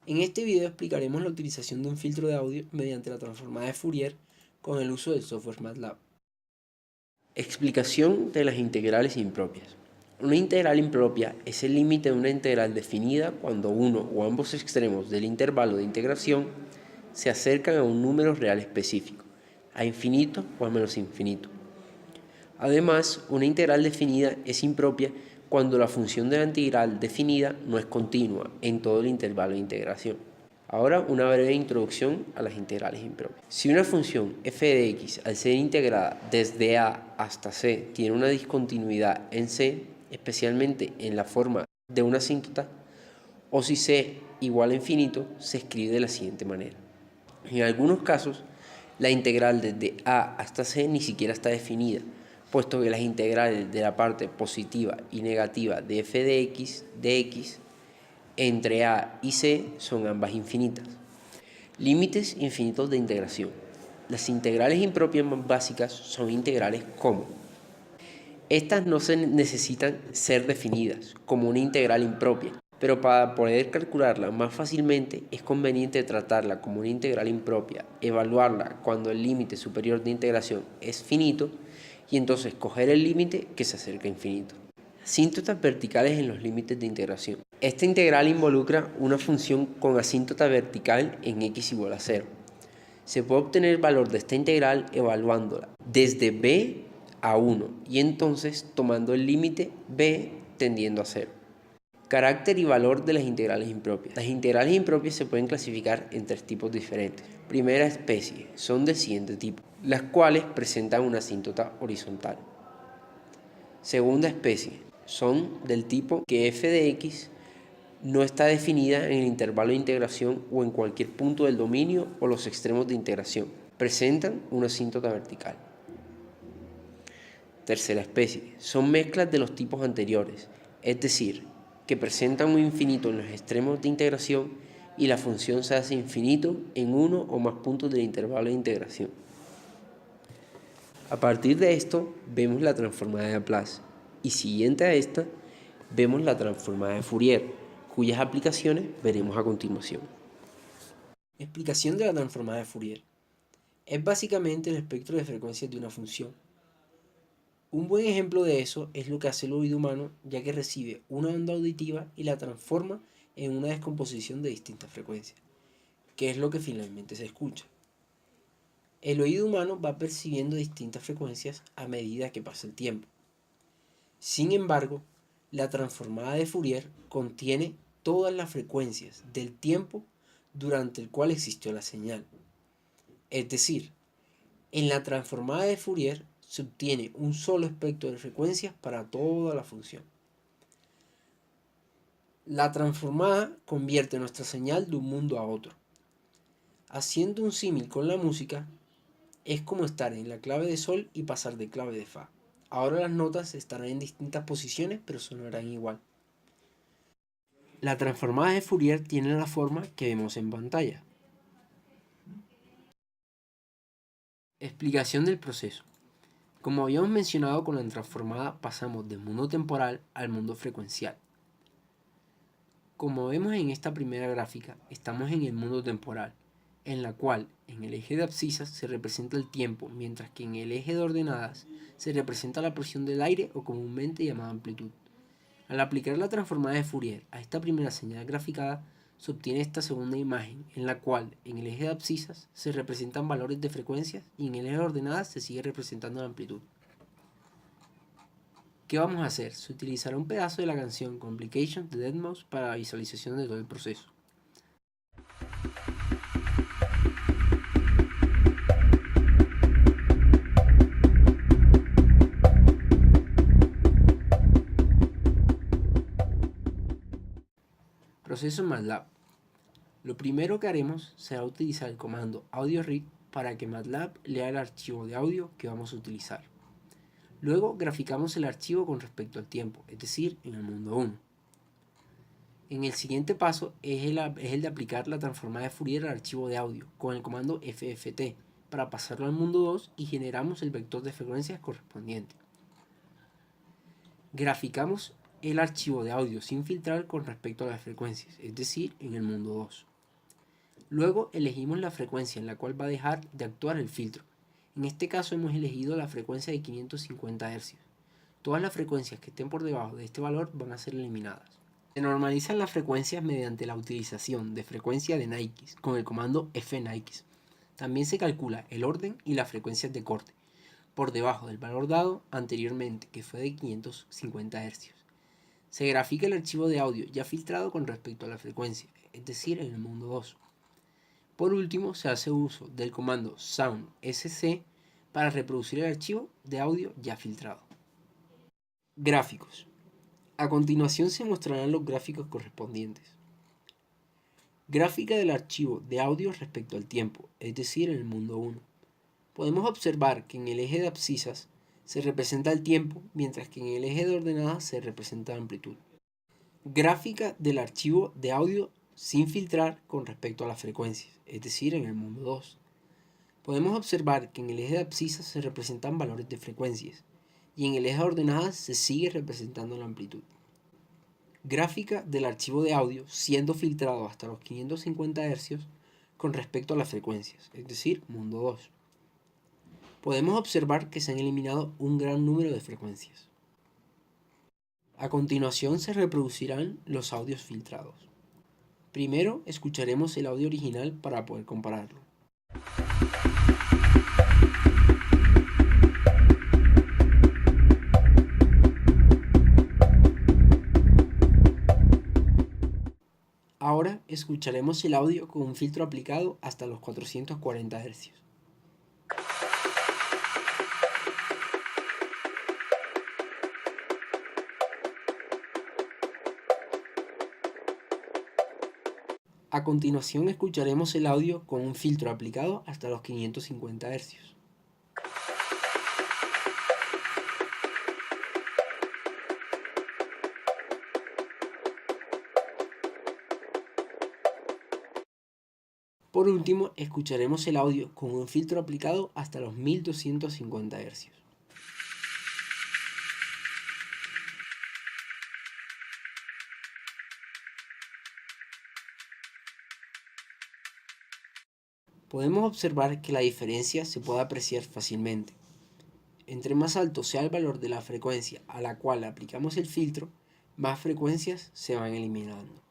En este video explicaremos la utilización de un filtro de audio mediante la transformada de Fourier con el uso del software MATLAB. Explicación de las integrales impropias. Una integral impropia es el límite de una integral definida cuando uno o ambos extremos del intervalo de integración se acercan a un número real específico, a infinito o a menos infinito. Además, una integral definida es impropia cuando la función de la integral definida no es continua en todo el intervalo de integración. Ahora una breve introducción a las integrales impropias. Si una función f de x al ser integrada desde a hasta c tiene una discontinuidad en c, especialmente en la forma de una asíntota, o si c igual a infinito, se escribe de la siguiente manera. En algunos casos, la integral desde a hasta c ni siquiera está definida, puesto que las integrales de la parte positiva y negativa de f de x entre a y c son ambas infinitas. Límites infinitos de integración. Las integrales impropias más básicas son integrales como. Estas no se necesitan ser definidas como una integral impropia, pero para poder calcularla más fácilmente es conveniente tratarla como una integral impropia, evaluarla cuando el límite superior de integración es finito y entonces coger el límite que se acerca a infinito. Asíntotas verticales en los límites de integración. Esta integral involucra una función con asíntota vertical en x igual a 0. Se puede obtener el valor de esta integral evaluándola desde b a 1 y entonces tomando el límite b tendiendo a 0. Carácter y valor de las integrales impropias. Las integrales impropias se pueden clasificar en tres tipos diferentes. Primera especie, son del siguiente tipo, las cuales presentan una asíntota horizontal. Segunda especie, son del tipo que f de x no está definida en el intervalo de integración o en cualquier punto del dominio o los extremos de integración. Presentan una asíntota vertical. Tercera especie, son mezclas de los tipos anteriores, es decir, que presentan un infinito en los extremos de integración y la función se hace infinito en uno o más puntos del intervalo de integración. A partir de esto, vemos la transformada de Laplace y siguiente a esta, vemos la transformada de Fourier, cuyas aplicaciones veremos a continuación. Explicación de la transformada de Fourier. Es básicamente el espectro de frecuencias de una función. Un buen ejemplo de eso es lo que hace el oído humano, ya que recibe una onda auditiva y la transforma en una descomposición de distintas frecuencias, que es lo que finalmente se escucha. El oído humano va percibiendo distintas frecuencias a medida que pasa el tiempo. Sin embargo, la transformada de Fourier contiene todas las frecuencias del tiempo durante el cual existió la señal. Es decir, en la transformada de Fourier se obtiene un solo espectro de frecuencias para toda la función. La transformada convierte nuestra señal de un mundo a otro. Haciendo un símil con la música, es como estar en la clave de sol y pasar de clave de fa. Ahora las notas estarán en distintas posiciones, pero sonarán igual. La transformada de Fourier tiene la forma que vemos en pantalla. Explicación del proceso. Como habíamos mencionado con la transformada, pasamos del mundo temporal al mundo frecuencial. Como vemos en esta primera gráfica, estamos en el mundo temporal, en la cual en el eje de abscisas se representa el tiempo, mientras que en el eje de ordenadas se representa la presión del aire o comúnmente llamada amplitud. Al aplicar la transformada de Fourier a esta primera señal graficada, se obtiene esta segunda imagen, en la cual en el eje de abscisas se representan valores de frecuencias y en el eje de ordenadas se sigue representando la amplitud. ¿Qué vamos a hacer? Se utilizará un pedazo de la canción Complications de deadmau5 para la visualización de todo el proceso. Proceso en MATLAB. Lo primero que haremos será utilizar el comando AudioRead para que MATLAB lea el archivo de audio que vamos a utilizar. Luego graficamos el archivo con respecto al tiempo, es decir, en el mundo 1. En el siguiente paso es el de aplicar la transformada de Fourier al archivo de audio con el comando FFT para pasarlo al mundo 2 y generamos el vector de frecuencias correspondiente. Graficamos el archivo de audio sin filtrar con respecto a las frecuencias, es decir, en el mundo 2. Luego elegimos la frecuencia en la cual va a dejar de actuar el filtro. En este caso hemos elegido la frecuencia de 550 Hz. Todas las frecuencias que estén por debajo de este valor van a ser eliminadas. Se normalizan las frecuencias mediante la utilización de frecuencia de Nyquist con el comando fNyquist. También se calcula el orden y las frecuencias de corte por debajo del valor dado anteriormente, que fue de 550 Hz. Se grafica el archivo de audio ya filtrado con respecto a la frecuencia, es decir, en el mundo 2. Por último, se hace uso del comando sound_sc para reproducir el archivo de audio ya filtrado. Gráficos. A continuación se mostrarán los gráficos correspondientes. Gráfica del archivo de audio respecto al tiempo, es decir, en el mundo 1. Podemos observar que en el eje de abscisas se representa el tiempo, mientras que en el eje de ordenadas se representa la amplitud. Gráfica del archivo de audio sin filtrar con respecto a las frecuencias, es decir, en el mundo 2. Podemos observar que en el eje de abscisas se representan valores de frecuencias y en el eje de ordenadas se sigue representando la amplitud. Gráfica del archivo de audio siendo filtrado hasta los 550 Hz con respecto a las frecuencias, es decir, mundo 2. Podemos observar que se han eliminado un gran número de frecuencias. A continuación se reproducirán los audios filtrados. Primero escucharemos el audio original para poder compararlo. Ahora escucharemos el audio con un filtro aplicado hasta los 440 Hz. A continuación escucharemos el audio con un filtro aplicado hasta los 550 Hz. Por último, escucharemos el audio con un filtro aplicado hasta los 1250 Hz. Podemos observar que la diferencia se puede apreciar fácilmente. Entre más alto sea el valor de la frecuencia a la cual aplicamos el filtro, más frecuencias se van eliminando.